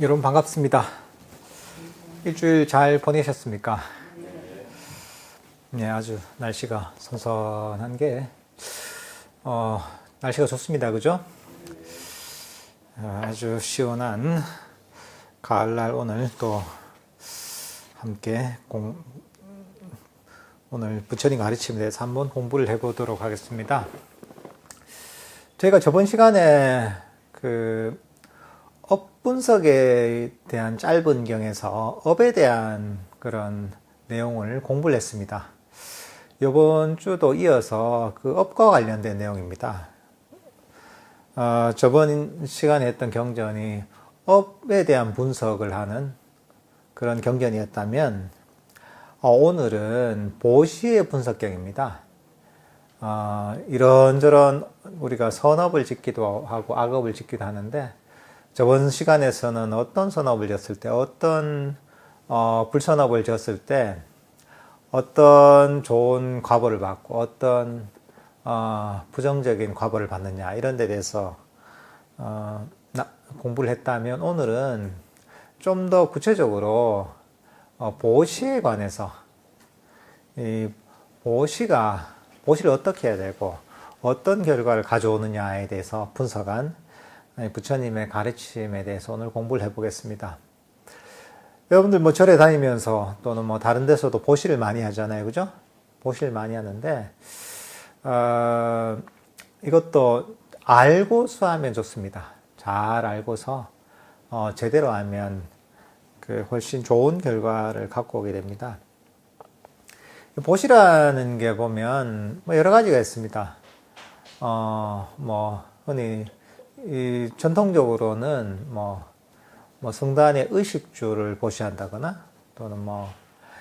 여러분 반갑습니다. 일주일 잘 보내셨습니까? 네, 아주 날씨가 선선한 게 날씨가 좋습니다. 그죠? 아주 시원한 가을날 오늘 또 함께 오늘 부처님 가르침에 대해서 한번 공부를 해보도록 하겠습니다. 저희가 저번 시간에 업 분석에 대한 짧은 경에서 업에 대한 그런 내용을 공부를 했습니다. 이번 주도 이어서 그 업과 관련된 내용입니다. 저번 시간에 했던 경전이 업에 대한 분석을 하는 그런 경전이었다면 오늘은 보시의 분석경입니다. 이런저런 우리가 선업을 짓기도 하고 악업을 짓기도 하는데 저번 시간에서는 어떤 선업을 졌을 때 어떤 불선업을 졌을 때 어떤 좋은 과보를 받고 어떤 부정적인 과보를 받느냐 이런 데 대해서 공부를 했다면 오늘은 좀 더 구체적으로 보시에 관해서 이 보시를 어떻게 해야 되고 어떤 결과를 가져오느냐에 대해서 분석한 부처님의 가르침에 대해서 오늘 공부를 해보겠습니다. 여러분들 뭐 절에 다니면서 또는 뭐 다른 데서도 보시를 많이 하잖아요. 그죠? 보시를 많이 하는데 이것도 알고서 하면 좋습니다. 잘 알고서 제대로 하면 훨씬 좋은 결과를 갖고 오게 됩니다. 보시라는 게 보면 뭐 여러 가지가 있습니다. 뭐 흔히 전통적으로는 뭐 성단의 의식주를 보시한다거나 또는 뭐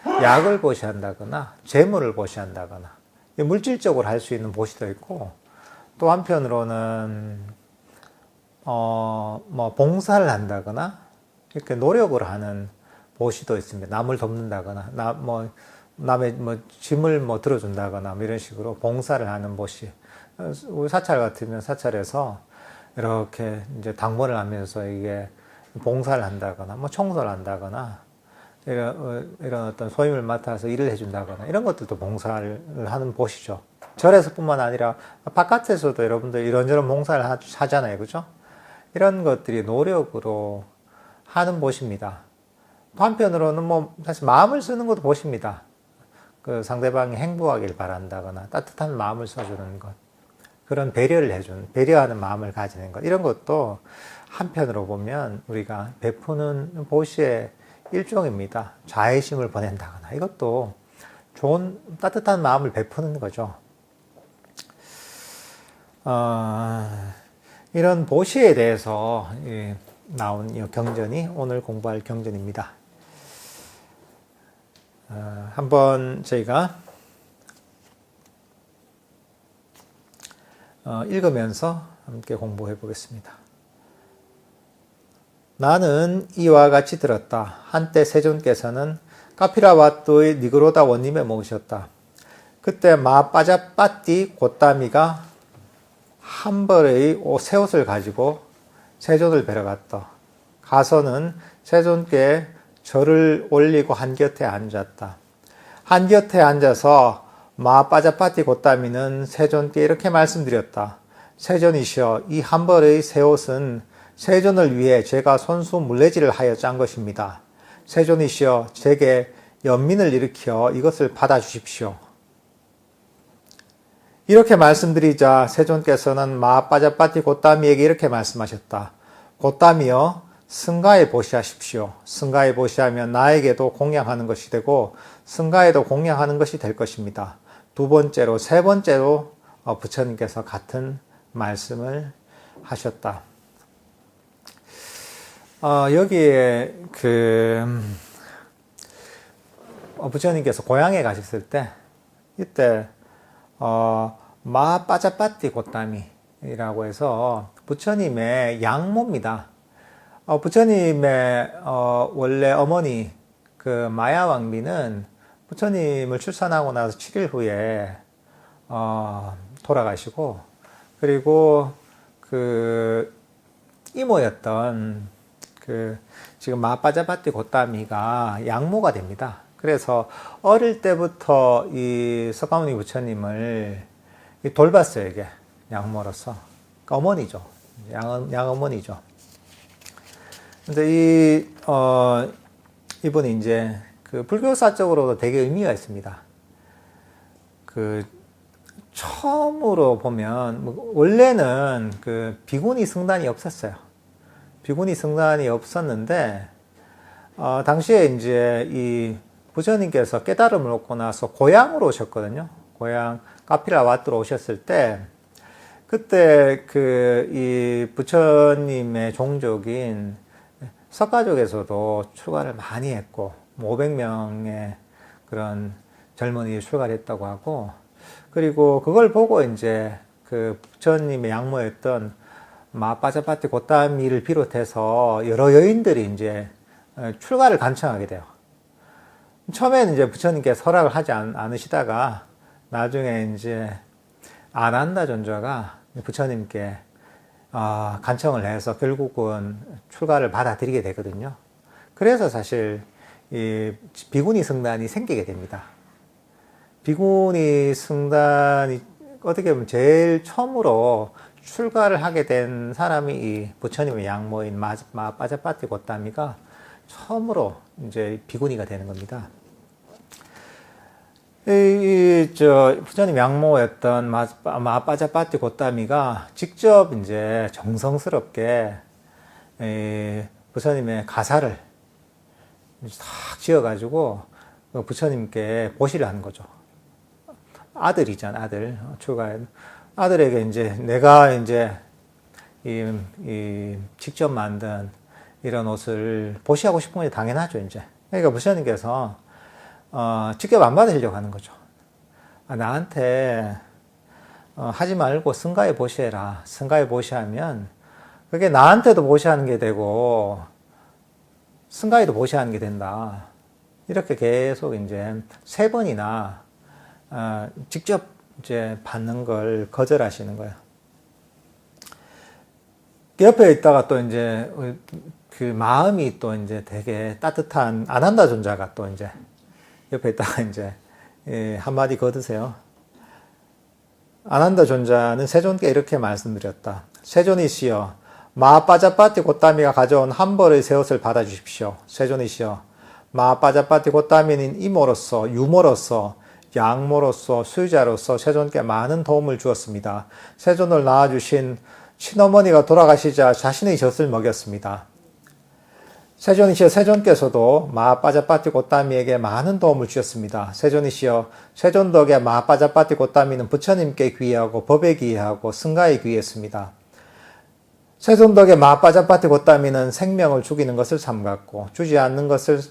약을 보시한다거나 재물을 보시한다거나 물질적으로 할 수 있는 보시도 있고 또 한편으로는 뭐 봉사를 한다거나 이렇게 노력을 하는 보시도 있습니다. 남을 돕는다거나 남의 짐을 들어준다거나 이런 식으로 봉사를 하는 보시. 우리 사찰 같으면 사찰에서 이렇게 이제 당번을 하면서 이게 봉사를 한다거나 청소를 한다거나 이런 어떤 소임을 맡아서 일을 해준다거나 이런 것들도 봉사를 하는 보시죠. 절에서뿐만 아니라 바깥에서도 여러분들 이런저런 봉사를 하잖아요. 그죠? 이런 것들이 노력으로 하는 보시입니다. 또 한편으로는 사실 마음을 쓰는 것도 보시입니다. 상대방이 행복하길 바란다거나 따뜻한 마음을 써주는 것. 그런 배려하는 마음을 가지는 것. 이런 것도 한편으로 보면 우리가 베푸는 보시의 일종입니다. 자애심을 보낸다거나. 이것도 좋은 따뜻한 마음을 베푸는 거죠. 이런 보시에 대해서 나온 이 경전이 오늘 공부할 경전입니다. 한번 저희가 읽으면서 함께 공부해 보겠습니다. 나는 이와 같이 들었다. 한때 세존께서는 카피라와또의 니그로다 원님에 모으셨다. 그때 마빠자빠띠 고따미가 한 벌의 새 옷을 가지고 세존을 뵈러 갔다. 가서는 세존께 절을 올리고 한곁에 앉았다. 한곁에 앉아서 마빠자빠띠 고따미는 세존께 이렇게 말씀드렸다. 세존이시여, 이 한 벌의 새 옷은 세존을 위해 제가 손수 물레질을 하여 짠 것입니다. 세존이시여, 제게 연민을 일으켜 이것을 받아주십시오. 이렇게 말씀드리자 세존께서는 마빠자빠띠 고따미에게 이렇게 말씀하셨다. 고따미여, 승가에 보시하십시오. 승가에 보시하면 나에게도 공양하는 것이 되고 승가에도 공양하는 것이 될 것입니다. 두 번째로, 세 번째로 부처님께서 같은 말씀을 하셨다. 여기에 부처님께서 고향에 가셨을 때 이때 마빠자빠띠 고따미라고 해서 부처님의 양모입니다. 부처님의 원래 어머니 마야왕비는 부처님을 출산하고 나서 7일 후에 돌아가시고 그리고 이모였던 지금 마빠자바띠 고따미가 양모가 됩니다. 그래서 어릴 때부터 이 석가모니 부처님을 돌봤어요, 이게. 양모로서. 그러니까 어머니죠. 양어머니죠. 근데 이분이 이제 불교사적으로도 되게 의미가 있습니다. 처음으로 보면, 원래는 비구니 승단이 없었어요. 비구니 승단이 없었는데, 당시에 이제 이 부처님께서 깨달음을 얻고 나서 고향으로 오셨거든요. 고향 카피라와트로 오셨을 때, 그때 이 부처님의 종족인 석가족에서도 출가를 많이 했고, 500명의 그런 젊은이를 출가를 했다고 하고, 그리고 그걸 보고 이제 부처님의 양모였던 마빠자바티 고따미를 비롯해서 여러 여인들이 이제 출가를 간청하게 돼요. 처음에는 이제 부처님께서 허락을 하지 않으시다가 나중에 이제 아난다 존자가 부처님께 간청을 해서 결국은 출가를 받아들이게 되거든요. 그래서 사실 이 비구니 승단이 생기게 됩니다. 비구니 승단이 어떻게 보면 제일 처음으로 출가를 하게 된 사람이 이 부처님의 양모인 마빠자바티 고따미가 처음으로 이제 비구니가 되는 겁니다. 부처님 양모였던 마빠자바티 고따미가 직접 이제 정성스럽게 부처님의 가사를 탁 지어가지고 부처님께 보시를 하는 거죠. 아들이잖아, 아들. 아들에게 이제 내가 이제 직접 만든 이런 옷을 보시하고 싶은 게 당연하죠, 이제. 그러니까 부처님께서 직접 안 받으려고 하는 거죠. 나한테 하지 말고 승가에 보시해라. 승가에 보시하면 그게 나한테도 보시하는 게 되고 승가에도 보시하는 게 된다. 이렇게 계속 이제 3번이나 직접 이제 받는 걸 거절하시는 거예요. 옆에 있다가 또 이제 마음이 또 이제 되게 따뜻한 아난다 존자가 또 이제 옆에 있다가 이제 한마디 거두세요. 아난다 존자는 세존께 이렇게 말씀드렸다. 세존이시여, 마빠자바티 고따미가 가져온 한 벌의 새 옷을 받아주십시오. 세존이시여, 마빠자바티 고따미는 이모로서, 유모로서, 양모로서, 수유자로서 세존께 많은 도움을 주었습니다. 세존을 낳아주신 친어머니가 돌아가시자 자신의 젖을 먹였습니다. 세존이시여, 세존께서도 마빠자바티 고따미에게 많은 도움을 주셨습니다. 세존이시여, 세존 덕에 마빠자바티 고따미는 부처님께 귀하고 법에 귀하고 승가에 귀했습니다. 세존 덕에 마빠자바티 고따미는 생명을 죽이는 것을 삼갔고 주지 않는 것을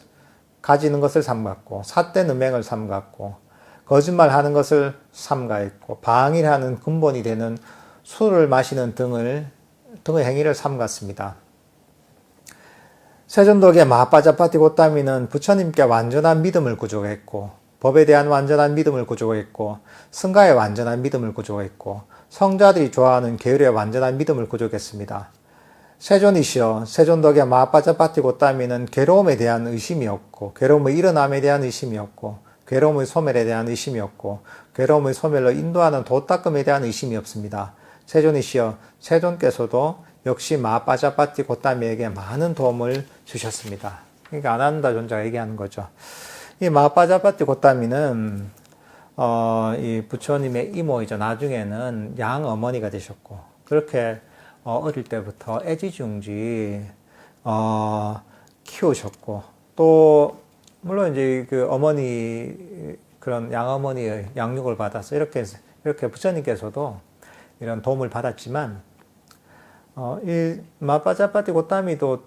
가지는 것을 삼갔고 삿된 음행을 삼갔고 거짓말하는 것을 삼가했고 방일하는 근본이 되는 술을 마시는 등의 행위를 삼갔습니다. 세존덕의 마빠자바티 고따미는 부처님께 완전한 믿음을 구족했고 법에 대한 완전한 믿음을 구족했고 승가의 완전한 믿음을 구족했고 성자들이 좋아하는 계율의 완전한 믿음을 구족했습니다. 세존이시여, 세존덕의 마빠자바티 고따미는 괴로움에 대한 의심이 없고 괴로움의 일어남에 대한 의심이 없고 괴로움의 소멸에 대한 의심이 없고 괴로움의 소멸로 인도하는 도닦음에 대한 의심이 없습니다. 세존이시여, 세존께서도 역시 마빠자바티 고따미에게 많은 도움을 주셨습니다. 그러니까 아난다 존자가 얘기하는 거죠. 이 마빠자바티 고따미는 이 부처님의 이모이죠. 나중에는 양 어머니가 되셨고 그렇게 어릴 때부터 애지중지 키우셨고 또 물론 이제 어머니 그런 양어머니의 양육을 받아서 이렇게 부처님께서도 이런 도움을 받았지만 이 마빠자바티 고따미도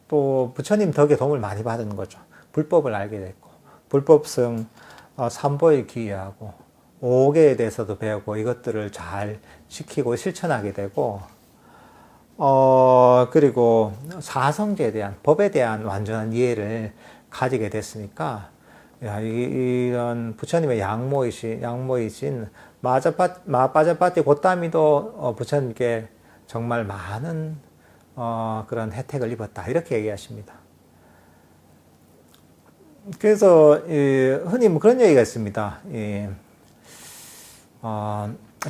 또 부처님 덕에 도움을 많이 받은 거죠. 불법을 알게 됐고 불법성 삼보에 귀의하고 오계에 대해서도 배우고 이것들을 잘 지키고 실천하게 되고 그리고 사성제에 대한 법에 대한 완전한 이해를 가지게 됐으니까 이런 부처님의 양모이신 마빠자바티 고따미도 부처님께 정말 많은 그런 혜택을 입었다. 이렇게 얘기하십니다. 그래서 흔히 뭐 그런 얘기가 있습니다.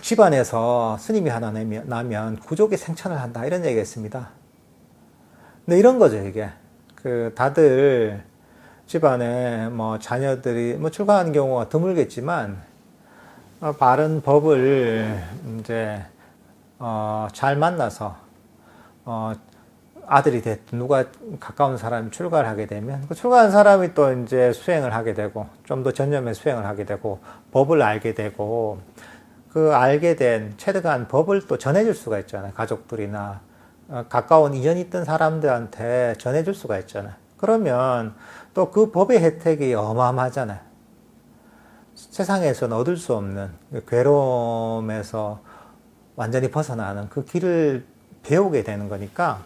집안에서 스님이 하나 나면 구족이 생천을 한다. 이런 얘기가 있습니다. 근데 이런 거죠, 이게. 다들 집안에 뭐 자녀들이 뭐 출가하는 경우가 드물겠지만, 바른 법을 이제, 잘 만나서, 아들이 됐든 누가 가까운 사람이 출가를 하게 되면 그 출가한 사람이 또 이제 수행을 하게 되고 좀 더 전념해 수행을 하게 되고 법을 알게 되고 그 알게 된 체득한 법을 또 전해줄 수가 있잖아요. 가족들이나 가까운 인연이 있던 사람들한테 전해줄 수가 있잖아요. 그러면 또 그 법의 혜택이 어마어마하잖아요. 세상에서는 얻을 수 없는 괴로움에서 완전히 벗어나는 그 길을 배우게 되는 거니까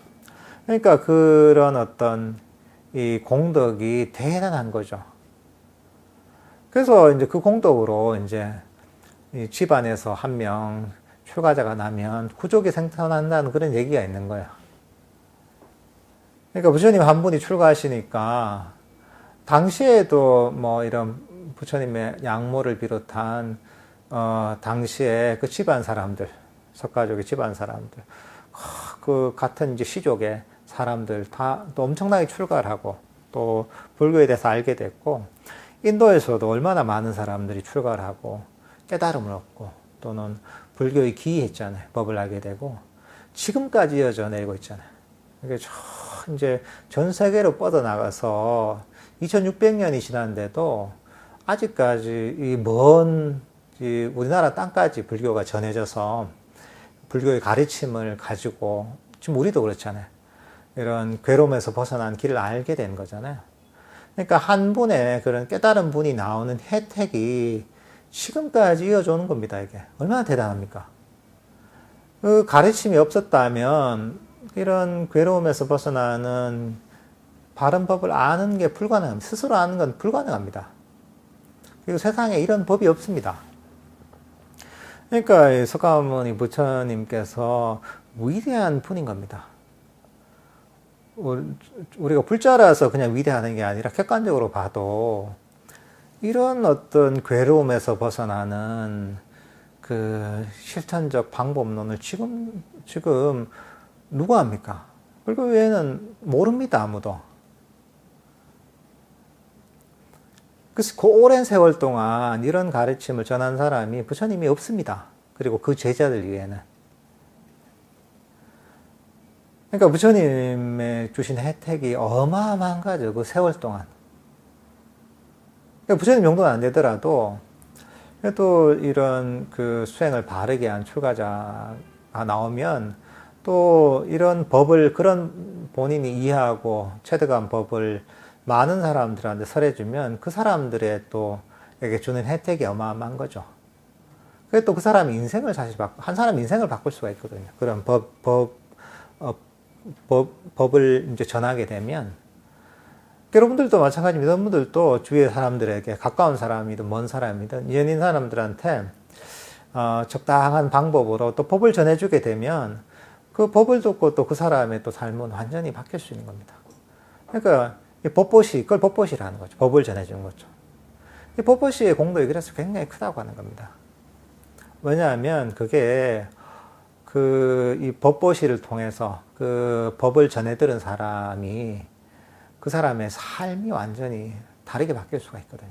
그러니까 그런 어떤 이 공덕이 대단한 거죠. 그래서 이제 그 공덕으로 이제 이 집안에서 한 명 출가자가 나면 구족이 생겨난다는 그런 얘기가 있는 거예요. 그러니까 부처님 한 분이 출가하시니까 당시에도 뭐 이런 부처님의 양모를 비롯한 당시에 그 집안 사람들, 석가족의 집안 사람들, 그 같은 이제 시족의 사람들 다 또 엄청나게 출가를 하고 또 불교에 대해서 알게 됐고 인도에서도 얼마나 많은 사람들이 출가를 하고 깨달음을 얻고 또는 불교에 기이했잖아요. 법을 알게 되고 지금까지 이어져 내리고 있잖아요. 이게 이제 전 세계로 뻗어나가서 2600년이 지났는데도 아직까지 이 먼 우리나라 땅까지 불교가 전해져서 불교의 가르침을 가지고 지금 우리도 그렇잖아요. 이런 괴로움에서 벗어난 길을 알게 된 거잖아요. 그러니까 한 분의 그런 깨달은 분이 나오는 혜택이 지금까지 이어져 오는 겁니다. 이게 얼마나 대단합니까? 그 가르침이 없었다면 이런 괴로움에서 벗어나는 바른 법을 아는 게 불가능합니다. 스스로 아는 건 불가능합니다. 그리고 세상에 이런 법이 없습니다. 그러니까 석가모니 부처님께서 위대한 분인 겁니다. 우리가 불자라서 그냥 위대하는 게 아니라 객관적으로 봐도 이런 어떤 괴로움에서 벗어나는 그 실천적 방법론을 지금 누가 합니까? 불교 외에는 모릅니다, 아무도. 그래서 그 오랜 세월 동안 이런 가르침을 전한 사람이 부처님이 없습니다. 그리고 그 제자들 위에는. 그러니까 부처님의 주신 혜택이 어마어마한 거죠. 그 세월 동안. 그러니까 부처님 정도는 안 되더라도 그래도 이런 그 수행을 바르게 한 출가자가 나오면 또 이런 법을 그런 본인이 이해하고 체득한 법을 많은 사람들한테 설해주면 그 사람들의 또 에게 주는 혜택이 어마어마한 거죠. 그게 또 그 사람의 인생을 사실 한 사람 인생을 바꿀 수가 있거든요. 그런 법을 이제 전하게 되면 여러분들도 마찬가지입니다. 여러분들도 주위의 사람들에게 가까운 사람이든 먼 사람이든 연인 사람들한테 적당한 방법으로 또 법을 전해주게 되면 그 법을 듣고 또 그 사람의 또 삶은 완전히 바뀔 수 있는 겁니다. 그러니까 이 그걸 법보시라는 거죠. 법을 전해주는 거죠. 이 법보시의 공덕이 그래서 굉장히 크다고 하는 겁니다. 왜냐하면 그게 이 법보시를 통해서 그 법을 전해들은 사람이 그 사람의 삶이 완전히 다르게 바뀔 수가 있거든요.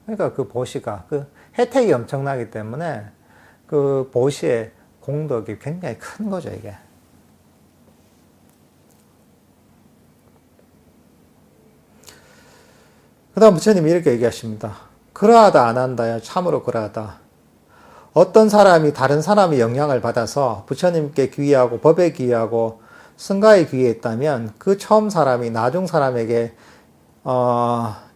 그러니까 그 보시가 그 혜택이 엄청나기 때문에 그 보시의 공덕이 굉장히 큰 거죠, 이게. 그 다음 부처님이 이렇게 얘기하십니다. 그러하다 안 한다야 참으로 그러하다. 어떤 사람이 다른 사람의 영향을 받아서 부처님께 귀의하고 법에 귀의하고 승가에 귀의했다면 그 처음 사람이 나중 사람에게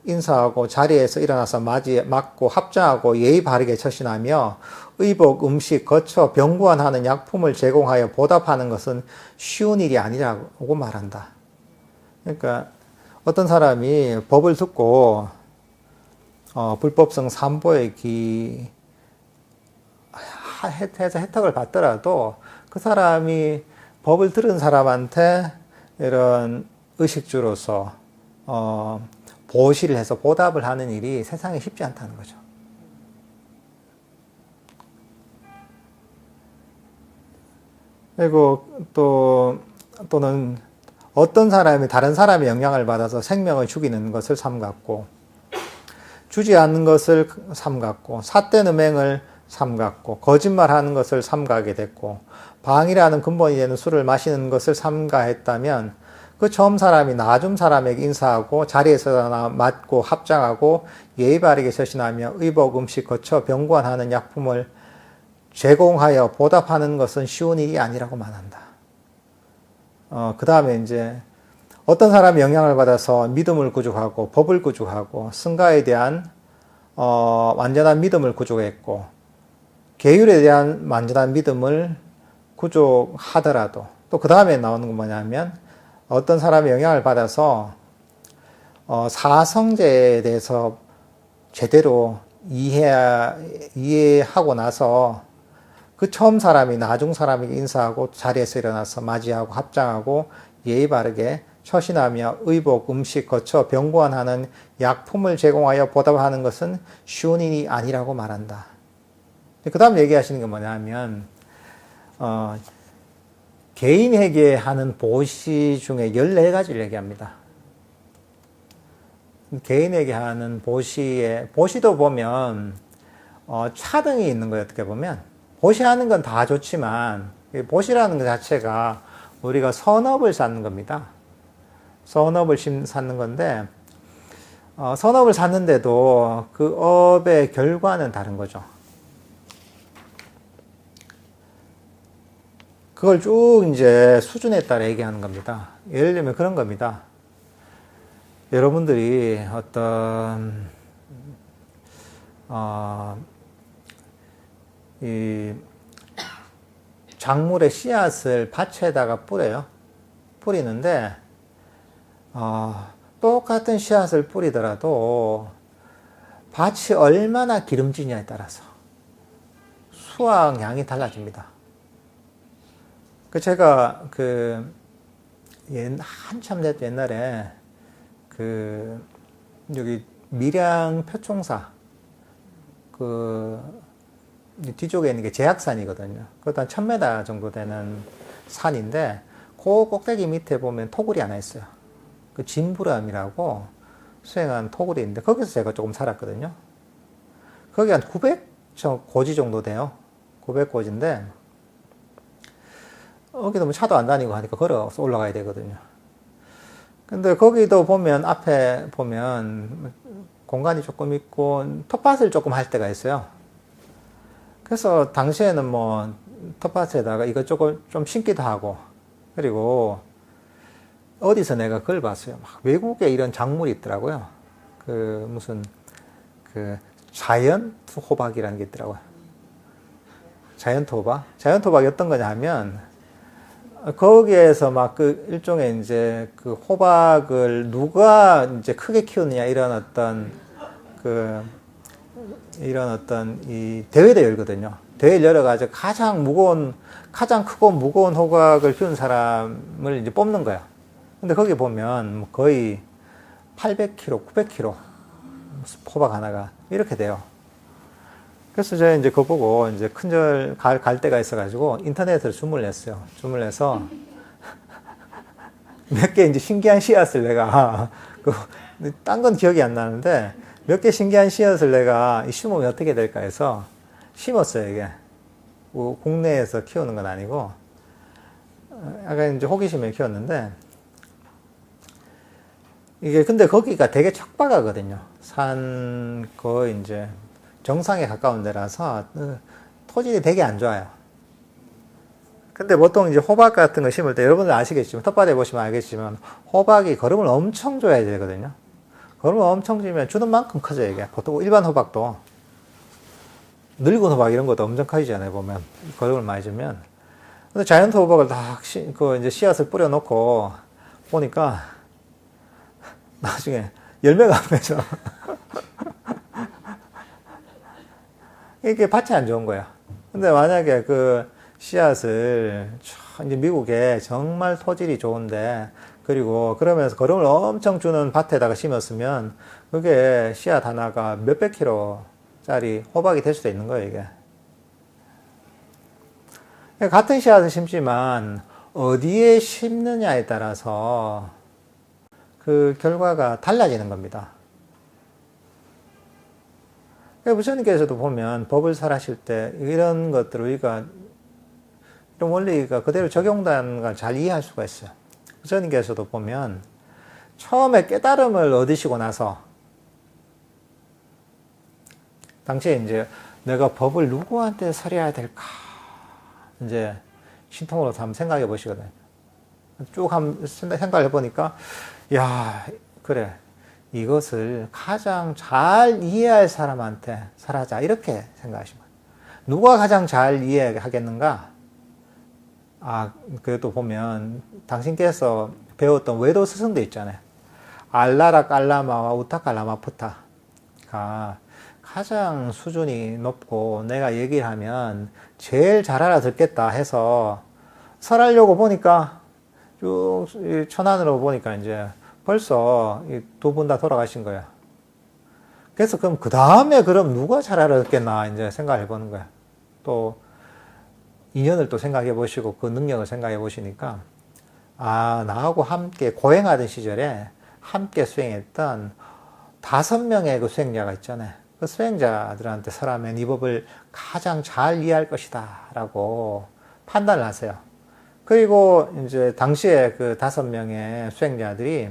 인사하고 자리에서 일어나서 맞고 합장하고 예의 바르게 처신하며 의복, 음식, 거처, 병구안하는 약품을 제공하여 보답하는 것은 쉬운 일이 아니라고 말한다. 그러니까 어떤 사람이 법을 듣고 불법성 삼보에 해서 혜택을 받더라도 그 사람이 법을 들은 사람한테 이런 의식주로서 보시를 해서 보답을 하는 일이 세상에 쉽지 않다는 거죠. 그리고 또는 어떤 사람이 다른 사람의 영향을 받아서 생명을 죽이는 것을 삼갔고, 주지 않는 것을 삼갔고, 삿된 음행을 삼갔고, 거짓말하는 것을 삼가게 됐고, 방이라는 근본이 되는 술을 마시는 것을 삼가했다면, 그 처음 사람이 나중 사람에게 인사하고 자리에서 맞고 합장하고 예의 바르게 처신하며 의복 음식 거쳐 병관하는 약품을 제공하여 보답하는 것은 쉬운 일이 아니라고 말한다. 그 다음에 이제 어떤 사람이 영향을 받아서 믿음을 구족하고 법을 구족하고 승가에 대한 완전한 믿음을 구족했고 계율에 대한 완전한 믿음을 구족하더라도 또 그 다음에 나오는 건 뭐냐면 어떤 사람의 영향을 받아서 사성제에 대해서 제대로 이해하고 나서 그 처음 사람이 나중 사람에게 인사하고 자리에서 일어나서 맞이하고 합장하고 예의 바르게 처신하며 의복, 음식 거쳐 병관하는 약품을 제공하여 보답하는 것은 쉬운 일이 아니라고 말한다. 그 다음 얘기하시는 게 뭐냐면 개인에게 하는 보시 중에 14가지를 얘기합니다. 개인에게 하는 보시도 보면 차등이 있는 거예요. 어떻게 보면 보시하는 건 다 좋지만 보시라는 것 자체가 우리가 선업을 쌓는 겁니다. 선업을 쌓는 건데 선업을 쌓는데도 그 업의 결과는 다른 거죠. 그걸 쭉 이제 수준에 따라 얘기하는 겁니다. 예를 들면 그런 겁니다. 여러분들이 어떤 이 작물의 씨앗을 밭에다가 뿌려요. 뿌리는데 똑같은 씨앗을 뿌리더라도 밭이 얼마나 기름지냐에 따라서 수확량이 달라집니다. 제가 한참 옛날에 여기 밀양 표총사 뒤쪽에 있는 게 제약산이거든요. 그것도 한 1000m 정도 되는 산인데 그 꼭대기 밑에 보면 토굴이 하나 있어요. 그 진부람이라고 수행한 토굴이 있는데 거기서 제가 조금 살았거든요. 거기 한 900고지 정도 돼요. 900고지인데 거기도 뭐 차도 안 다니고 하니까 걸어서 올라가야 되거든요. 근데 거기도 보면 앞에 보면 공간이 조금 있고 텃밭을 조금 할 때가 있어요. 그래서 당시에는 뭐 텃밭에다가 이것저것 좀 심기도 하고 그리고 어디서 내가 그걸 봤어요. 막 외국에 이런 작물이 있더라고요. 무슨 자이언트 호박이라는 게 있더라고요. 자이언트 호박? 자이언트 호박이 어떤 거냐 하면 거기에서 막 일종의 이제 호박을 누가 이제 크게 키우느냐 이런 어떤 이 대회를 열거든요. 대회를 열어가지고 가장 크고 무거운 호박을 키운 사람을 이제 뽑는 거야. 근데 거기 보면 거의 800kg, 900kg 호박 하나가 이렇게 돼요. 그래서 제가 이제 그거 보고 이제 큰절 갈 때가 있어가지고 인터넷으로 주문을 했어요. 주문을 해서 몇 개 이제 신기한 씨앗을 내가 딴 건 기억이 안 나는데 몇 개 신기한 씨앗을 내가 심으면 어떻게 될까 해서 심었어요. 이게 국내에서 키우는 건 아니고 약간 이제 호기심에 키웠는데 이게 근데 거기가 되게 척박하거든요. 산 거의 이제 정상에 가까운 데라서 토질이 되게 안 좋아요. 근데 보통 이제 호박 같은 거 심을 때 여러분들 아시겠지만 텃밭에 보시면 알겠지만 호박이 거름을 엄청 줘야 되거든요. 거름을 엄청 주면 주는 만큼 커져요. 이게 보통 일반 호박도 늙은 호박 이런 것도 엄청 커지잖아요. 보면 거름을 많이 주면. 근데 자이언트 호박을 딱 이제 씨앗을 뿌려놓고 보니까 나중에 열매가 안 맺어. 이게 밭이 안 좋은 거야. 근데 만약에 씨앗을 이제 미국에 정말 토질이 좋은데 그리고 그러면서 거름을 엄청 주는 밭에다가 심었으면 그게 씨앗 하나가 몇백 킬로짜리 호박이 될 수도 있는 거예요, 이게. 같은 씨앗을 심지만 어디에 심느냐에 따라서 그 결과가 달라지는 겁니다. 부처님께서도 보면 법을 설하실 때 이런 것들을 우리가 이런 원리가 그대로 적용되는 걸 잘 이해할 수가 있어요. 부처님께서도 보면 처음에 깨달음을 얻으시고 나서 당시에 이제 내가 법을 누구한테 설해야 될까 이제 신통으로 한번 생각해 보시거든요. 쭉 한번 생각해 보니까 야 그래 이것을 가장 잘 이해할 사람한테 설하자 이렇게 생각하시면 누가 가장 잘 이해하겠는가? 그래도 보면 당신께서 배웠던 외도 스승도 있잖아요. 알라라 깔라마와 우타깔라마푸타가 가장 수준이 높고 내가 얘기를 하면 제일 잘 알아듣겠다 해서 설하려고 보니까 쭉 천안으로 보니까 이제 벌써 두 분 다 돌아가신 거야. 그래서 그럼 그 다음에 그럼 누가 잘 알아듣겠나 이제 생각을 해보는 거야. 또 인연을 또 생각해 보시고 그 능력을 생각해 보시니까 나하고 함께 고행하던 시절에 함께 수행했던 5명의 그 수행자가 있잖아요. 그 수행자들한테 설하면 이 법을 가장 잘 이해할 것이다 라고 판단을 하세요. 그리고 이제 당시에 그 5명의 수행자들이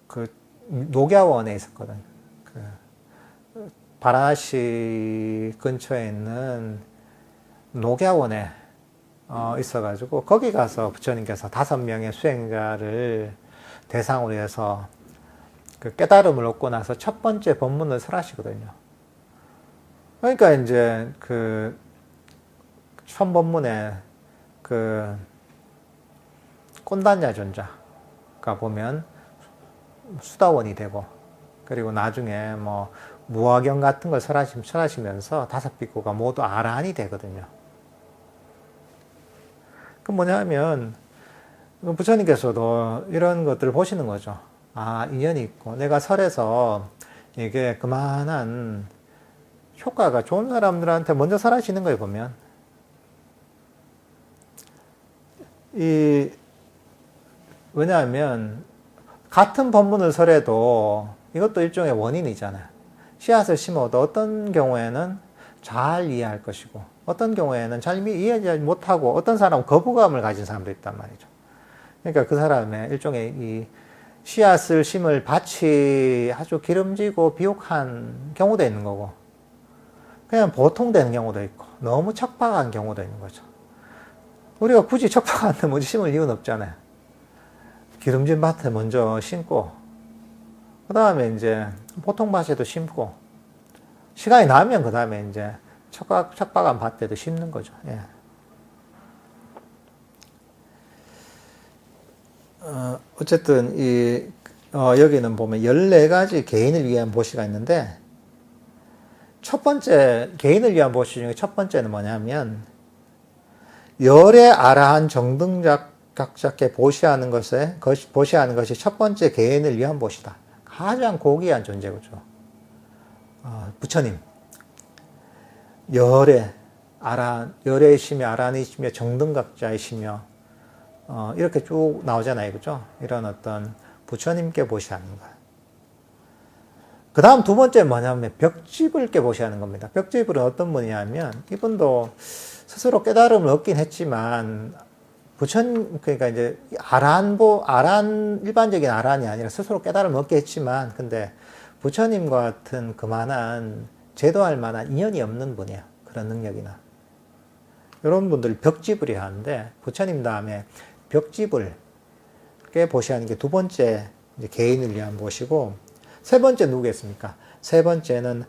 그 녹야원에 있었거든요. 그 바라나시 근처에 있는 녹야원에 있어가지고 거기 가서 부처님께서 5명의 수행자를 대상으로 해서 그 깨달음을 얻고 나서 첫 번째 법문을 설하시거든요. 그러니까 이제 그 첫 법문에 그 꼰단야 존자가 보면 수다원이 되고 그리고 나중에 뭐 무화경 같은 걸 설하시면서 5비구가 모두 아라한이 되거든요. 그 뭐냐면 부처님께서도 이런 것들을 보시는 거죠. 인연이 있고 내가 설해서 이게 그만한 효과가 좋은 사람들한테 먼저 설하시는 거예요, 보면. 왜냐하면 같은 법문을 설해도 이것도 일종의 원인이잖아요. 씨앗을 심어도 어떤 경우에는 잘 이해할 것이고 어떤 경우에는 잘 이해하지 못하고 어떤 사람은 거부감을 가진 사람도 있단 말이죠. 그러니까 그 사람의 일종의 이 씨앗을 심을 밭이 아주 기름지고 비옥한 경우도 있는 거고 그냥 보통 되는 경우도 있고 너무 척박한 경우도 있는 거죠. 우리가 굳이 척박한 데 먼저 심을 이유는 없잖아요. 기름진 밭에 먼저 심고 그 다음에 이제 보통 밭에도 심고 시간이 나면 그 다음에 이제 척박한 밭에도 심는 거죠. 예. 어쨌든 여기는 보면 14가지 개인을 위한 보시가 있는데 첫 번째 개인을 위한 보시 중에 첫 번째는 뭐냐면 열의 아라한 정등각자께 보시하는 것이 첫 번째 개인을 위한 보시다. 가장 고귀한 존재죠. 부처님. 열애이시며 아라한이시며 정등각자이시며 이렇게 쭉 나오잖아요. 그죠? 이런 어떤 부처님께 보시하는 것. 그 다음 두 번째 뭐냐면 벽지불께 보시하는 겁니다. 벽지불은 어떤 분이냐면 이분도 스스로 깨달음을 얻긴 했지만 그러니까 이제 일반적인 아란이 아니라 스스로 깨달음을 얻게 했지만 근데 부처님과 같은 그만한 제도할 만한 인연이 없는 분이에요. 그런 능력이나. 이런 분들을 벽지불이 하는데 부처님 다음에 벽지불께 보시하는 게 두 번째 이제 개인을 위한 보시고 세 번째 누구겠습니까? 세 번째는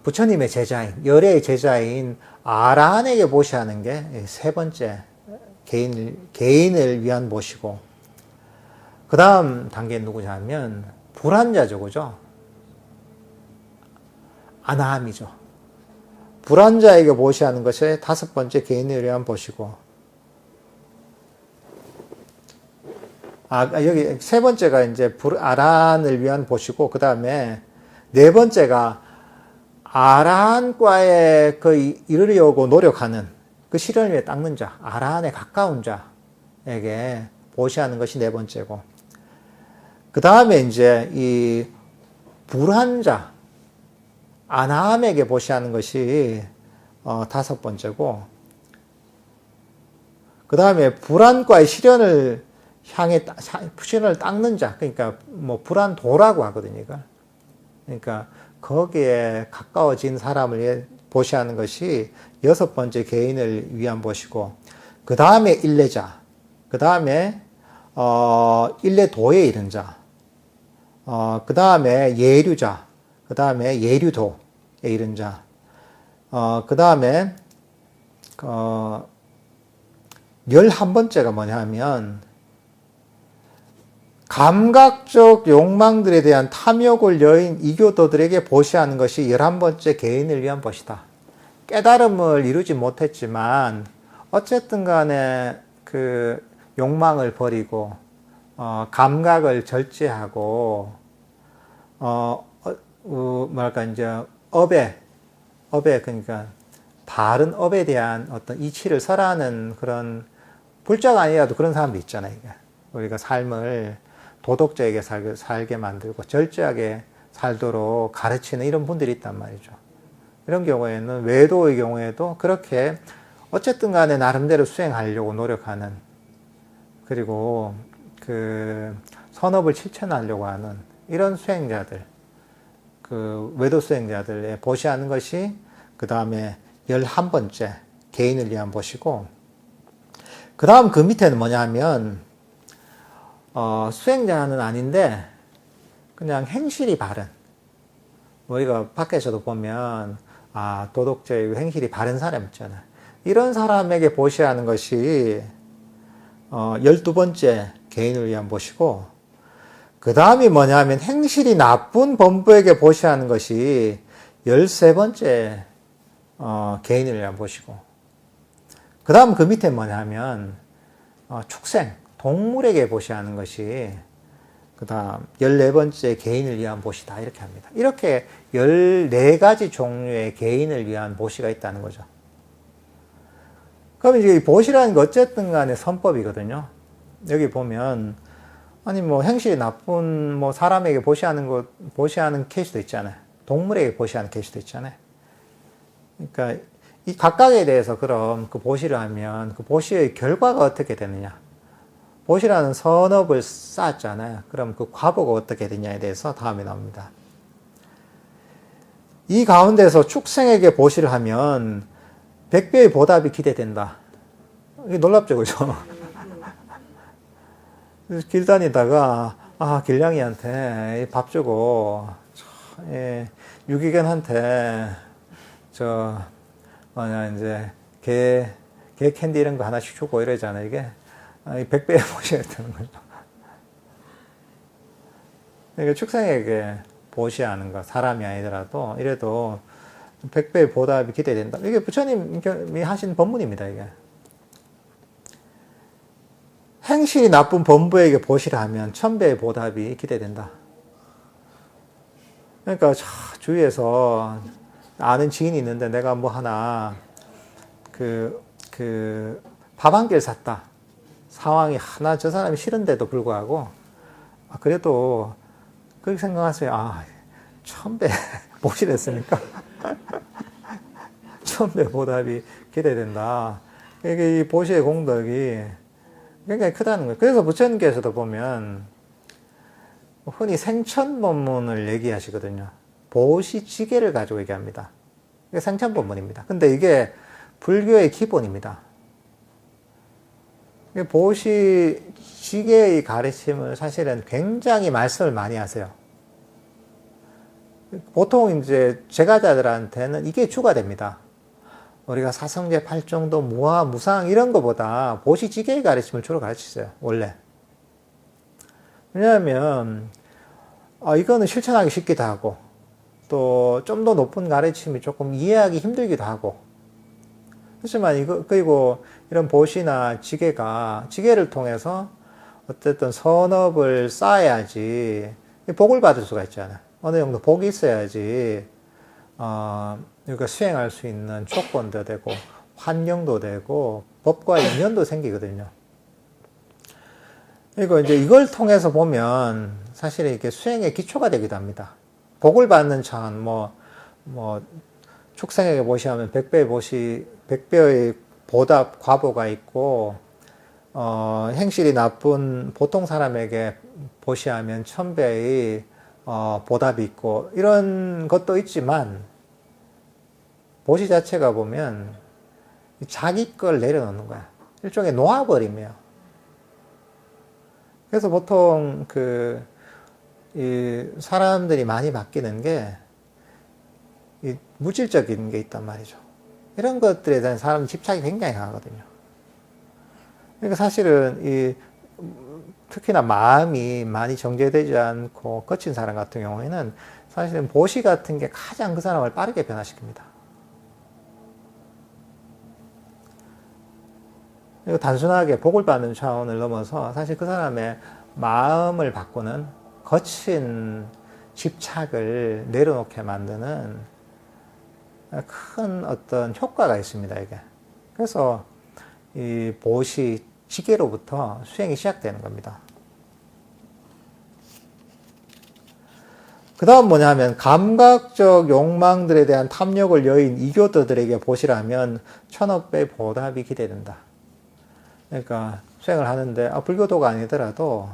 부처님의 제자인 열애의 제자인 아라한에게 보시하는 게 세 번째 개인을 위한 보시고 그 다음 단계는 누구냐면 불한자죠. 그죠? 아나함이죠. 불안자에게 보시하는 것이 다섯 번째 개인을 위한 보시고, 여기 세 번째가 이제 아라한을 위한 보시고, 그 다음에 네 번째가 아라한과에 이르려고 노력하는 그 실현을 위해 닦는 자, 아라한에 가까운 자에게 보시하는 것이 네 번째고, 그 다음에 이제 이 불한자, 아나함에게 보시하는 것이 다섯 번째고, 그 다음에 불안과의 실현을 향해 실현을 닦는 자, 그러니까 뭐 불안도라고 하거든요. 이걸. 그러니까 거기에 가까워진 사람을 보시하는 것이 여섯 번째 개인을 위한 보시고, 그 다음에 일례자, 그 다음에 일례도에 이른 자, 그 다음에 예류자, 그 다음에 예류도에 이른 자, 그 다음에 11번째가 뭐냐면 감각적 욕망들에 대한 탐욕을 여인 이교도들에게 보시하는 것이 11번째 개인을 위한 것이다. 깨달음을 이루지 못했지만 어쨌든 간에 그 욕망을 버리고 감각을 절제하고 뭐랄까 이제 업에 그러니까 바른 업에 대한 어떤 이치를 설하는 그런 불자가 아니라도 그런 사람도 있잖아요. 우리가 삶을 도덕적이게 살게 만들고 절제하게 살도록 가르치는 이런 분들이 있단 말이죠. 이런 경우에는 외도의 경우에도 그렇게 어쨌든 간에 나름대로 수행하려고 노력하는, 그리고 그 선업을 실천하려고 하는 이런 수행자들, 그 외도 수행자들에 보시하는 것이 그 다음에 11번째 개인을 위한 보시고, 그 다음 그 밑에는 뭐냐면 수행자는 아닌데 그냥 행실이 바른, 우리가 밖에서도 보면 도덕적이고 행실이 바른 사람 있잖아요. 이런 사람에게 보시하는 것이 12번째 개인을 위한 보시고, 그 다음이 뭐냐면 행실이 나쁜 범부에게 보시하는 것이 13번째 개인을 위한 보시고, 그 다음 그 밑에 뭐냐면 축생, 동물에게 보시하는 것이 그 다음 14번째 개인을 위한 보시다, 이렇게 합니다. 이렇게 14가지 종류의 개인을 위한 보시가 있다는 거죠. 그럼 이제 이 보시라는 게 어쨌든 간에 선법이거든요. 여기 보면 뭐 행실이 나쁜 뭐 사람에게 보시하는 케이스도 있잖아요. 동물에게 보시하는 케이스도 있잖아요. 그러니까 이 각각에 대해서 그럼 그 보시를 하면 그 보시의 결과가 어떻게 되느냐. 보시라는 선업을 쌓았잖아요. 그럼 그 과보가 어떻게 되냐에 대해서 다음에 나옵니다. 이 가운데서 축생에게 보시를 하면 100배의 보답이 기대된다. 이게 놀랍죠, 그죠? 길 다니다가 길냥이한테 밥 주고 유기견한테 이제 개 캔디 이런 거 하나씩 주고 이러잖아요. 이게 100배에 보셔야 되는 거죠. 그러니까 축생에게 보시하는 거, 사람이 아니더라도 이래도 100배의 보답이 기대된다. 이게 부처님이 하신 법문입니다, 이게. 행실이 나쁜 범부에게 보시라 하면 1000배의 보답이 기대된다. 그러니까 주위에서 아는 지인이 있는데 내가 뭐 하나 밥 한 끼를 샀다. 상황이 하나 저 사람이 싫은데도 불구하고 그래도 그렇게 생각하세요. 1000배 보시랬으니까 1000배 보답이 기대된다. 이게 이 보시의 공덕이 굉장히 크다는 거예요. 그래서 부처님께서도 보면 흔히 생천법문을 얘기하시거든요. 보시지계를 가지고 얘기합니다. 이게 생천법문입니다. 근데 이게 불교의 기본입니다. 보시지계의 가르침을 사실은 굉장히 말씀을 많이 하세요. 보통 이제 제가자들한테는 이게 주가 됩니다. 우리가 사성제, 팔정도, 무화, 무상 이런 것보다 보시지계의 가르침을 주로 가르치세요. 원래. 왜냐하면 이거는 실천하기 쉽기도 하고 또 좀 더 높은 가르침이 조금 이해하기 힘들기도 하고. 하지만 그리고 이런 보시나 지계를 통해서 어쨌든 선업을 쌓아야지 복을 받을 수가 있잖아요. 어느 정도 복이 있어야지, 우리가 수행할 수 있는 조건도 되고, 환경도 되고, 법과 인연도 생기거든요. 그리고 이제 이걸 통해서 보면 사실 이게 수행의 기초가 되기도 합니다. 복을 받는 차원, 축생에게 보시하면 100배의 보답, 과보가 있고, 행실이 나쁜 보통 사람에게 보시하면 1000배의 보답이 있고, 이런 것도 있지만, 보시 자체가 보면 자기 걸 내려놓는 거야. 일종의 놓아버리며. 그래서 보통 이 사람들이 많이 바뀌는 게 이 물질적인 게 있단 말이죠. 이런 것들에 대한 사람 집착이 굉장히 강하거든요. 그러니까 사실은 특히나 마음이 많이 정제되지 않고 거친 사람 같은 경우에는 사실은 보시 같은 게 가장 그 사람을 빠르게 변화시킵니다. 그리고 단순하게 복을 받는 차원을 넘어서 사실 그 사람의 마음을 바꾸는 거친 집착을 내려놓게 만드는 큰 어떤 효과가 있습니다, 이게. 그래서 이 보시 지계로부터 수행이 시작되는 겁니다. 그 다음 뭐냐면 감각적 욕망들에 대한 탐욕을 여인 이교도들에게 보시라면 1000억배의 보답이 기대된다. 그러니까 수행을 하는데 불교도가 아니더라도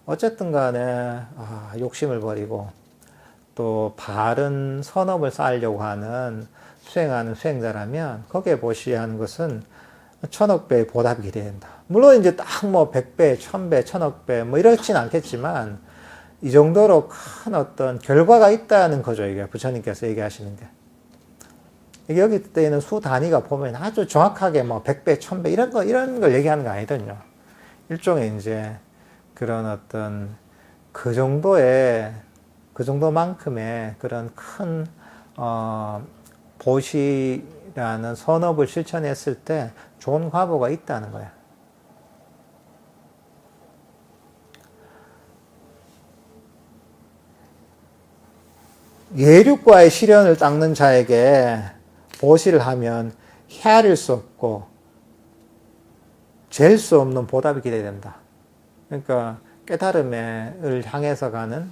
어쨌든 간에 욕심을 버리고 또 바른 선업을 쌓으려고 하는 수행하는 수행자라면 거기에 보시야 하는 것은 1000억배의 보답이 기대된다. 물론 이제 딱 100배, 1000배, 1000억배 이렇진 않겠지만 이 정도로 큰 어떤 결과가 있다는 거죠. 이게 부처님께서 얘기하시는 게. 이게 여기 때는 수 단위가 보면 아주 정확하게 100배, 1000배 이런 걸 얘기하는 거 아니거든요. 일종의 이제 그런 어떤 그 정도만큼의 그런 큰 보시라는 선업을 실천했을 때 좋은 과보가 있다는 거예요. 예륙과의 시련을 닦는 자에게 보시를 하면 헤아릴 수 없고 잴 수 없는 보답이 기대된다. 그러니까 깨달음을 향해서 가는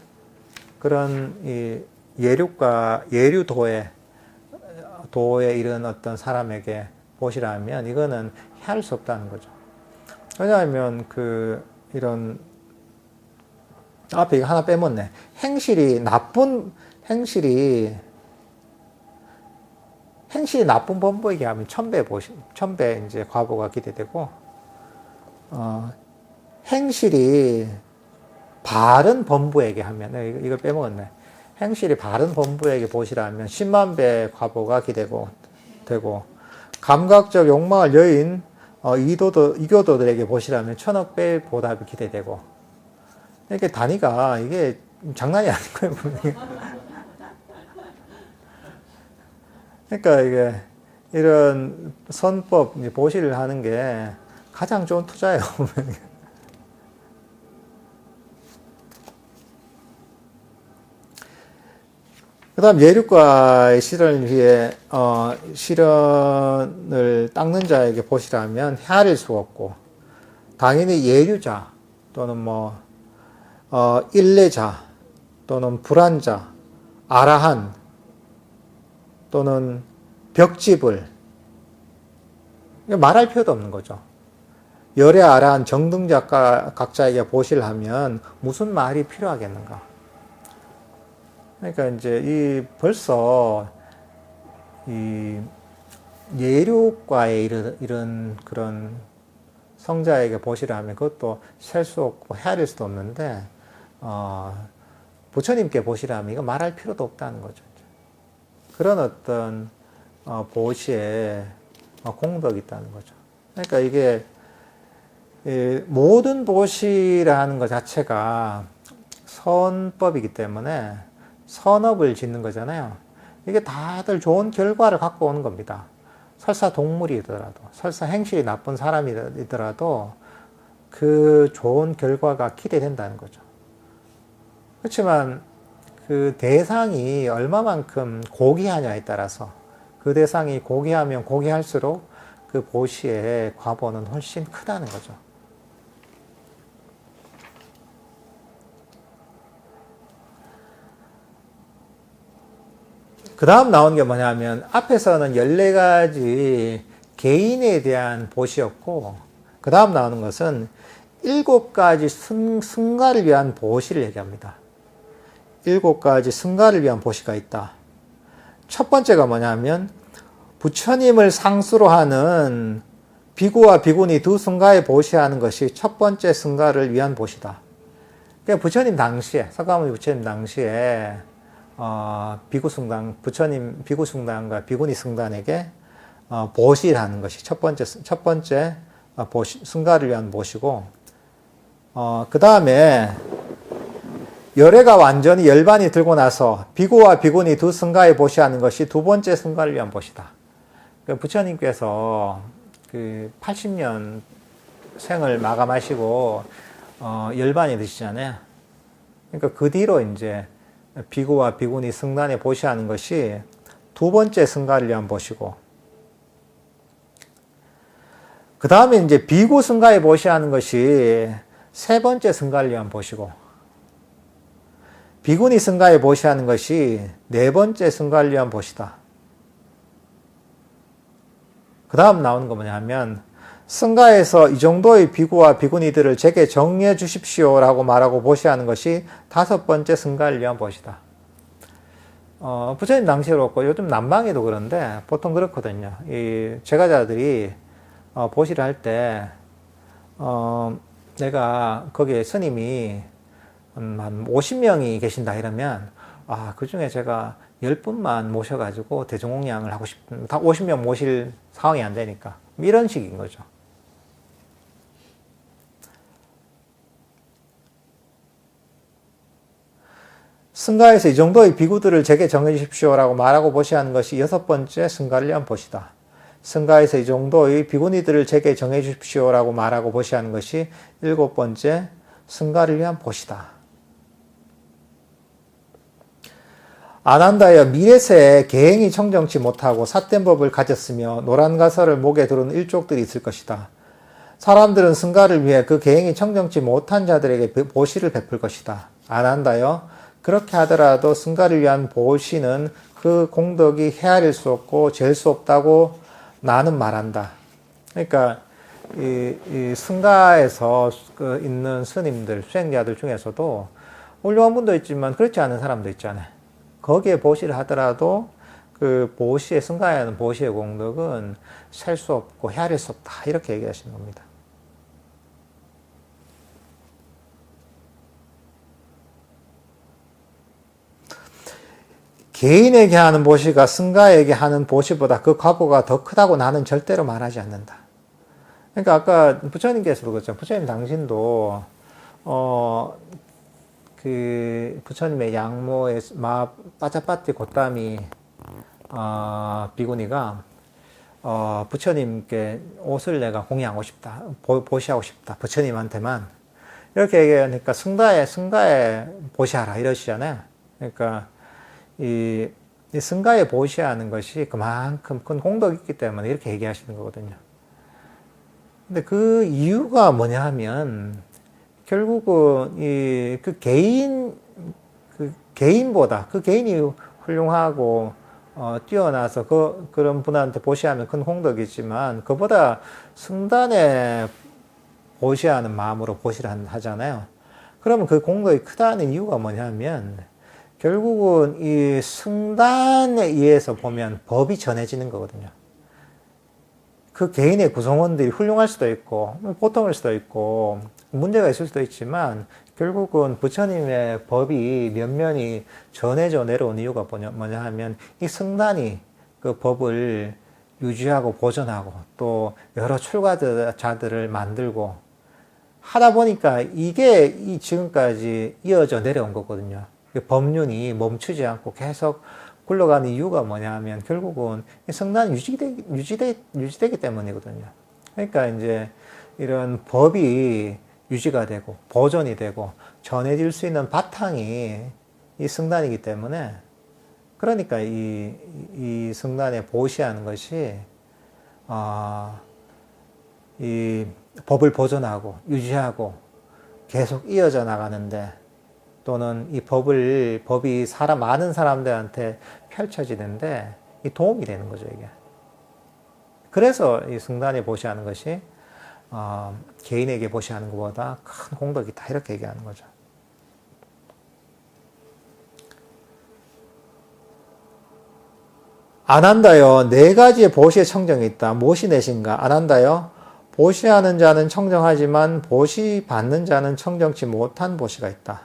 그런 이 예류도에 이른 어떤 사람에게 보시라면 이거는 헤아릴 수 없다는 거죠. 왜냐하면 이런 앞에 이거 하나 빼먹네. 나쁜 행실이 나쁜 범부에게 하면 1000배 이제 과보가 기대되고, 행실이 바른 범부에게 하면, 이걸 빼먹었네. 행실이 바른 범부에게 보시라면 10만 배 과보가 되고, 감각적 욕망을 여인, 이교도들에게 보시라면 1000억 배 보답이 기대되고, 이렇게 단위가, 이게 장난이 아닌 거예요, 분명히. 그러니까 이게 이런 선법 보시를 하는 게 가장 좋은 투자예요. 그 다음 예륙과의 시련을 위해 시련을 닦는 자에게 보시라면 헤아릴 수가 없고, 당연히 예류자 또는 일례자 또는 불안자, 아라한 또는 벽집을 말할 필요도 없는 거죠. 열애 아라한 정등자 각자에게 보시를 하면 무슨 말이 필요하겠는가. 그러니까 이제 벌써 이 예류과의 이런 그런 성자에게 보시라면 그것도 셀 수 없고 헤아릴 수도 없는데 부처님께 보시라면 이거 말할 필요도 없다는 거죠. 그런 어떤 보시에 공덕이 있다는 거죠. 그러니까 이게 모든 보시라는 것 자체가 선법이기 때문에 선업을 짓는 거잖아요. 이게 다들 좋은 결과를 갖고 오는 겁니다. 설사 동물이더라도, 설사 행실이 나쁜 사람이더라도 그 좋은 결과가 기대된다는 거죠. 그렇지만 그 대상이 얼마만큼 고귀하냐에 따라서 그 대상이 고귀하면 고귀할수록 그 보시의 과보는 훨씬 크다는 거죠. 그 다음 나온 게 뭐냐면 앞에서는 14가지 개인에 대한 보시였고 그 다음 나오는 것은 7가지 승가를 위한 보시를 얘기합니다. 7가지 승가를 위한 보시가 있다. 첫 번째가 뭐냐면 부처님을 상수로 하는 비구와 비구니 두 승가에 보시하는 것이 첫 번째 승가를 위한 보시다. 그러니까 부처님 당시에, 석가모니 부처님 당시에 비구승단, 부처님 비구승단과 비구니 승단에게 보시를 하는 것이 첫 번째 보시, 승가를 위한 보시고, 그 다음에 열애가 완전히 열반이 들고 나서 비구와 비구니 두 승가에 보시하는 것이 두 번째 승가를 위한 보시다. 부처님께서 그 80년 생을 마감하시고 열반이 되시잖아요. 그러니까 그 뒤로 이제 비구와 비구니 승단에 보시하는 것이 두 번째 승가를 위한 보시고, 그 다음에 이제 비구 승가에 보시하는 것이 세 번째 승가를 위한 보시고, 비구니 승가에 보시하는 것이 네 번째 승가를 위한 보시다. 그 다음 나오는 거 뭐냐면 승가에서 이 정도의 비구와 비구니들을 제게 정해 주십시오라고 말하고 보시하는 것이 다섯 번째 승가를 위한 보시다. 부처님 당시에도 그렇고 요즘 남방에도 그런데 보통 그렇거든요. 이 제가자들이 보시를 할 때 내가 거기에 스님이 한 50명이 계신다 이러면 그 중에 제가 10분만 모셔가지고 대종공양을 하고 싶은, 다 50명 모실 상황이 안 되니까 이런 식인 거죠. 승가에서 이 정도의 비구들을 제게 정해 주십시오라고 말하고 보시하는 것이 여섯 번째 승가를 위한 보시다. 승가에서 이 정도의 비구니들을 제게 정해 주십시오라고 말하고 보시하는 것이 일곱 번째 승가를 위한 보시다. 아난다여 미래세에 계행이 청정치 못하고 삿된 법을 가졌으며 노란 가설을 목에 두른 일족들이 있을 것이다. 사람들은 승가를 위해 그 계행이 청정치 못한 자들에게 보시를 베풀 것이다. 아난다여 그렇게 하더라도 승가를 위한 보시는 그 공덕이 헤아릴 수 없고 잴 수 없다고 나는 말한다. 그러니까 이 승가에서 있는 스님들, 수행자들 중에서도 훌륭한 분도 있지만 그렇지 않은 사람도 있잖아요. 거기에 보시를 하더라도 그 보시의 승가에 하는 보시의 공덕은 셀 수 없고 헤아릴 수 없다. 이렇게 얘기하시는 겁니다. 개인에게 하는 보시가 승가에게 하는 보시보다 그 과보가 더 크다고 나는 절대로 말하지 않는다. 그러니까 아까 부처님께서도 그렇죠. 부처님 당신도 그 부처님의 양모의 빠짜빠띠 고따미 비구니가 부처님께 옷을 내가 공양하고 싶다, 보시하고 싶다, 부처님한테만 이렇게 얘기하니까 승가에 보시하라 이러시잖아요. 그러니까 이 승가에 보시하는 것이 그만큼 큰 공덕이 있기 때문에 이렇게 얘기하시는 거거든요. 근데 그 이유가 뭐냐 하면 결국은 그 개인보다 그 개인이 훌륭하고 뛰어나서 그런 분한테 보시하면 큰 공덕이지만 그보다 승단에 보시하는 마음으로 보시를 하잖아요. 그러면 그 공덕이 크다는 이유가 뭐냐면 결국은 이 승단에 의해서 보면 법이 전해지는 거거든요. 그 개인의 구성원들이 훌륭할 수도 있고 보통일 수도 있고 문제가 있을 수도 있지만 결국은 부처님의 법이 면면이 전해져 내려온 이유가 뭐냐 하면 이 승단이 그 법을 유지하고 보존하고 또 여러 출가자들을 만들고 하다 보니까 이게 지금까지 이어져 내려온 거거든요. 법륜이 멈추지 않고 계속 굴러가는 이유가 뭐냐 하면 결국은 이 성난이 유지되기 때문이거든요. 그러니까 이제 이런 법이 유지가 되고 보존이 되고 전해질 수 있는 바탕이 이 성난이기 때문에 그러니까 이 성난에 보시하는 것이 이 법을 보존하고 유지하고 계속 이어져 나가는데 또는 이 법이 많은 사람들한테 펼쳐지는데 이 도움이 되는 거죠, 이게. 그래서 이 성단에 보시하는 것이 개인에게 보시하는 것보다 큰 공덕이 있다, 이렇게 얘기하는 거죠. 안 한다요. 네 가지의 보시의 청정이 있다. 무엇이 넷인가? 안 한다요. 보시하는 자는 청정하지만 보시 받는 자는 청정치 못한 보시가 있다.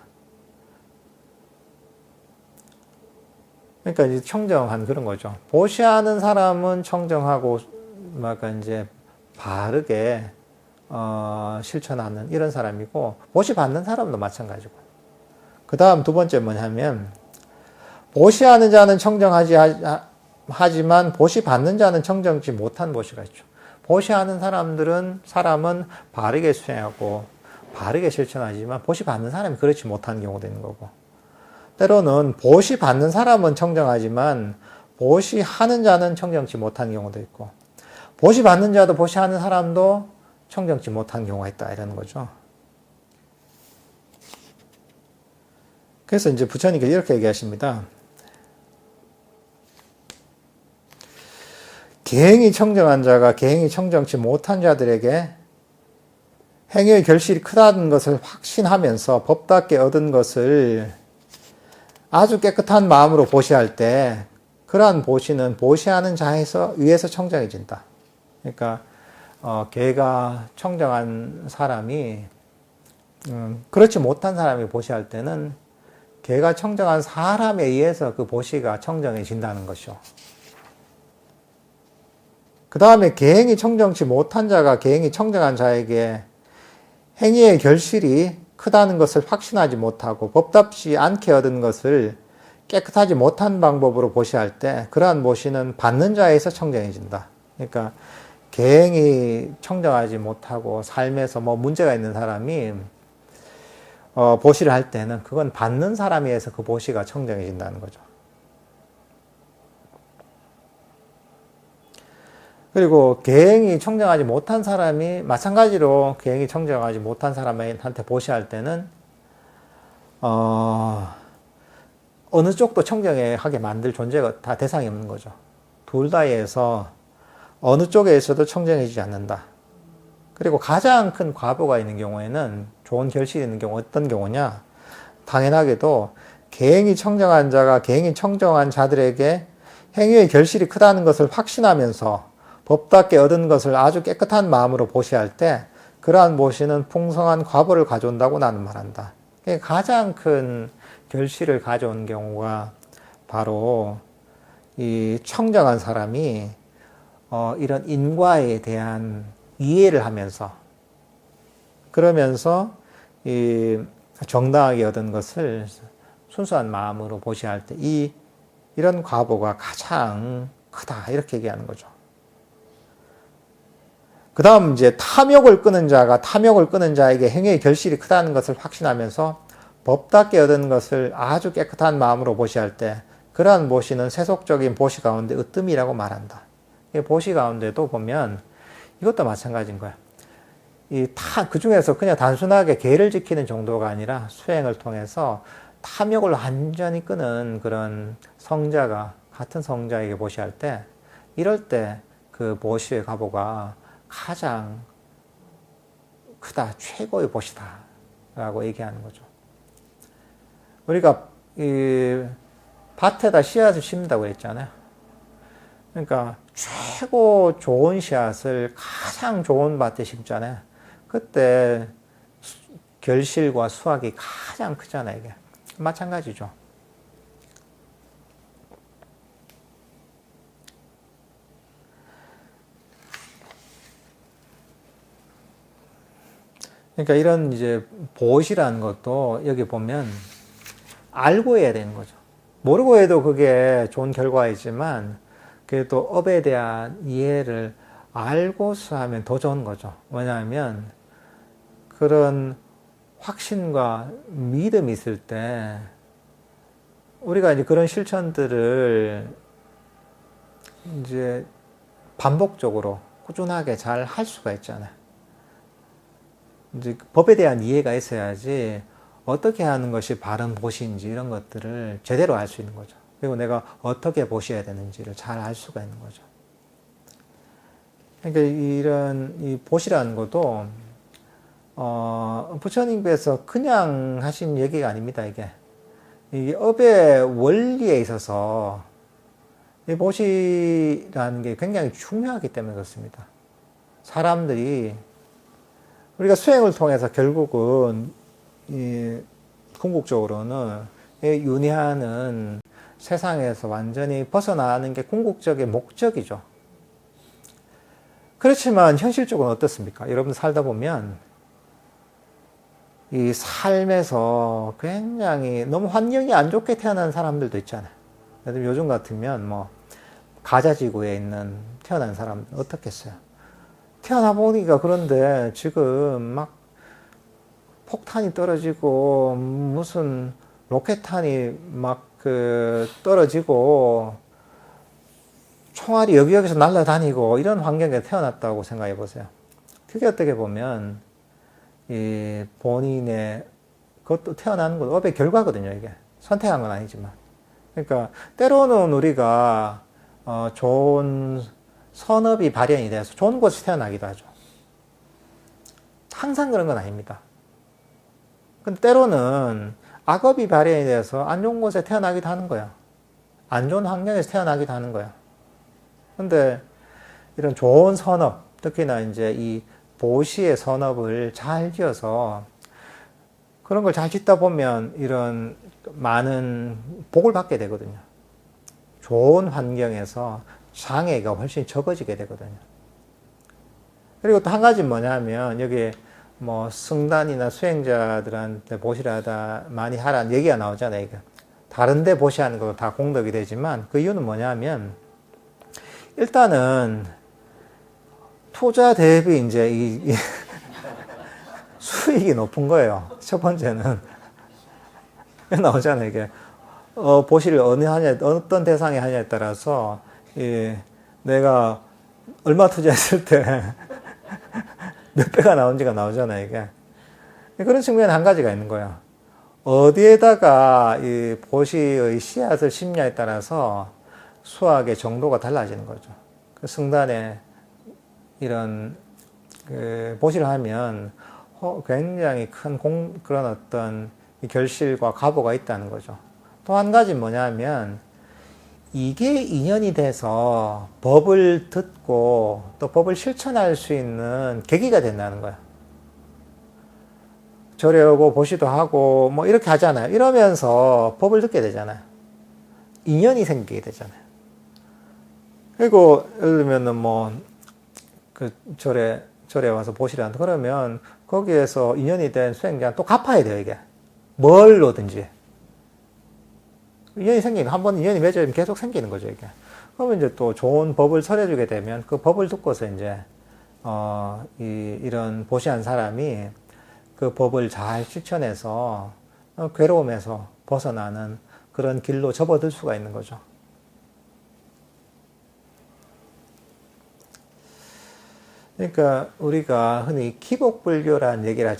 그러니까 이제 청정한 그런 거죠. 보시하는 사람은 청정하고 막 이제 바르게 실천하는 이런 사람이고 보시 받는 사람도 마찬가지고. 그 다음 두 번째 뭐냐면 보시하는 자는 청정하지 하지만 보시 받는 자는 청정치 못한 보시가 있죠. 보시하는 사람은 바르게 수행하고 바르게 실천하지만 보시 받는 사람이 그렇지 못한 경우도 있는 거고, 때로는 보시 받는 사람은 청정하지만 보시하는 자는 청정치 못한 경우도 있고, 보시 받는 자도 보시하는 사람도 청정치 못한 경우가 있다, 이러는 거죠. 그래서 이제 부처님께서 이렇게 얘기하십니다. 계행이 청정한 자가 계행이 청정치 못한 자들에게 행위의 결실이 크다는 것을 확신하면서 법답게 얻은 것을 아주 깨끗한 마음으로 보시할 때 그러한 보시는 보시하는 자에서 위에서 청정해진다. 그러니까 걔가 청정한 사람이 그렇지 못한 사람이 보시할 때는 걔가 청정한 사람에 의해서 그 보시가 청정해진다는 것이요. 그 다음에 계행이 청정치 못한 자가 계행이 청정한 자에게 행위의 결실이 크다는 것을 확신하지 못하고 법답지 않게 얻은 것을 깨끗하지 못한 방법으로 보시할 때 그러한 보시는 받는 자에서 청정해진다. 그러니까 계행이 청정하지 못하고 삶에서 뭐 문제가 있는 사람이 보시를 할 때는 그건 받는 사람에 의해서 그 보시가 청정해진다는 거죠. 그리고 계행이 청정하지 못한 사람이 마찬가지로 계행이 청정하지 못한 사람한테 보시할 때는 어느 쪽도 청정하게 만들 존재가 다 대상이 없는 거죠. 둘 다에서 어느 쪽에서도 청정해지지 않는다. 그리고 가장 큰 과보가 있는 경우에는 좋은 결실이 있는 경우 어떤 경우냐? 당연하게도 계행이 청정한 자가 계행이 청정한 자들에게 행위의 결실이 크다는 것을 확신하면서 법답게 얻은 것을 아주 깨끗한 마음으로 보시할 때 그러한 보시는 풍성한 과보를 가져온다고 나는 말한다. 가장 큰 결실을 가져온 경우가 바로 이 청정한 사람이 이런 인과에 대한 이해를 하면서 그러면서 이 정당하게 얻은 것을 순수한 마음으로 보시할 때 이런 과보가 가장 크다, 이렇게 얘기하는 거죠. 그 다음 이제 탐욕을 끄는 자에게 행위의 결실이 크다는 것을 확신하면서 법답게 얻은 것을 아주 깨끗한 마음으로 보시할 때 그러한 보시는 세속적인 보시 가운데 으뜸이라고 말한다. 보시 가운데도 보면 이것도 마찬가지인 거야. 그 중에서 그냥 단순하게 계를 지키는 정도가 아니라 수행을 통해서 탐욕을 완전히 끄는 그런 성자가 같은 성자에게 보시할 때 이럴 때 그 보시의 과보가 가장 크다, 최고의 보시다 라고 얘기하는 거죠. 우리가 이 밭에다 씨앗을 심는다고 했잖아요. 그러니까 최고 좋은 씨앗을 가장 좋은 밭에 심잖아요. 그때 결실과 수확이 가장 크잖아요, 이게. 마찬가지죠. 그러니까 이런 이제 보시라는 것도 여기 보면 알고 해야 되는 거죠. 모르고 해도 그게 좋은 결과이지만 그래도 업에 대한 이해를 알고서 하면 더 좋은 거죠. 왜냐하면 그런 확신과 믿음이 있을 때 우리가 이제 그런 실천들을 이제 반복적으로 꾸준하게 잘 할 수가 있잖아요. 이제 법에 대한 이해가 있어야지 어떻게 하는 것이 바른 보시인지 이런 것들을 제대로 알 수 있는 거죠. 그리고 내가 어떻게 보셔야 되는지를 잘 알 수가 있는 거죠. 그러니까 이런 이 보시라는 것도 부처님께서 그냥 하신 얘기가 아닙니다. 이게 업의 원리에 있어서 이 보시라는 게 굉장히 중요하기 때문에 그렇습니다. 사람들이 우리가 수행을 통해서 결국은 이 궁극적으로는 이 윤회하는 세상에서 완전히 벗어나는 게 궁극적인 목적이죠. 그렇지만 현실적으로 어떻습니까? 여러분 살다 보면 이 삶에서 굉장히 너무 환경이 안 좋게 태어난 사람들도 있잖아요. 예를 들면 요즘 같으면 뭐 가자지구에 있는 태어난 사람들 어떻겠어요? 태어나 보니까 그런데 지금 막 폭탄이 떨어지고 무슨 로켓탄이 막 떨어지고 총알이 여기저기서 날아다니고 이런 환경에 태어났다고 생각해 보세요. 그게 어떻게 보면 이 본인의 그것도 태어나는 건 업의 결과거든요. 이게 선택한 건 아니지만. 그러니까 때로는 우리가 좋은 선업이 발현이 돼서 좋은 곳에 태어나기도 하죠. 항상 그런 건 아닙니다. 근데 때로는 악업이 발현이 돼서 안 좋은 곳에 태어나기도 하는 거야. 안 좋은 환경에서 태어나기도 하는 거야. 근데 이런 좋은 선업, 특히나 이제 이 보시의 선업을 잘 지어서 그런 걸 잘 짓다 보면 이런 많은 복을 받게 되거든요. 좋은 환경에서 장애가 훨씬 적어지게 되거든요. 그리고 또 한 가지 뭐냐면 여기 뭐 승단이나 수행자들한테 보시라다 많이 하라는 얘기가 나오잖아요. 이게. 다른데 보시하는 것도 다 공덕이 되지만 그 이유는 뭐냐면 일단은 투자 대비 이제 이 수익이 높은 거예요. 첫 번째는 나오잖아요. 이게 보시를 어떤 대상에 하냐에 따라서 내가 얼마 투자했을 때 몇 배가 나온지가 나오잖아요. 이게 그런 측면에 한 가지가 있는 거예요. 어디에다가 이 보시의 씨앗을 심냐에 따라서 수확의 정도가 달라지는 거죠. 그 승단에 이런 보시를 하면 굉장히 큰 그런 어떤 결실과 가보가 있다는 거죠. 또 한 가지 뭐냐면 이게 인연이 돼서 법을 듣고 또 법을 실천할 수 있는 계기가 된다는 거예요. 절에오고 보시도 하고 뭐 이렇게 하잖아요. 이러면서 법을 듣게 되잖아요. 인연이 생기게 되잖아요. 그리고 예를 들면은 뭐 그 절에 와서 보시라는데 그러면 거기에서 인연이 된 수행자는 또 갚아야 돼요. 이게 뭘로든지 인연이 생기는 한 번 인연이 맺어지면 계속 생기는 거죠. 이게 그러면 이제 또 좋은 법을 설해주게 되면 그 법을 듣고서 이제 이런 보시한 사람이 그 법을 잘 실천해서 괴로움에서 벗어나는 그런 길로 접어들 수가 있는 거죠. 그러니까 우리가 흔히 기복불교라는 얘기를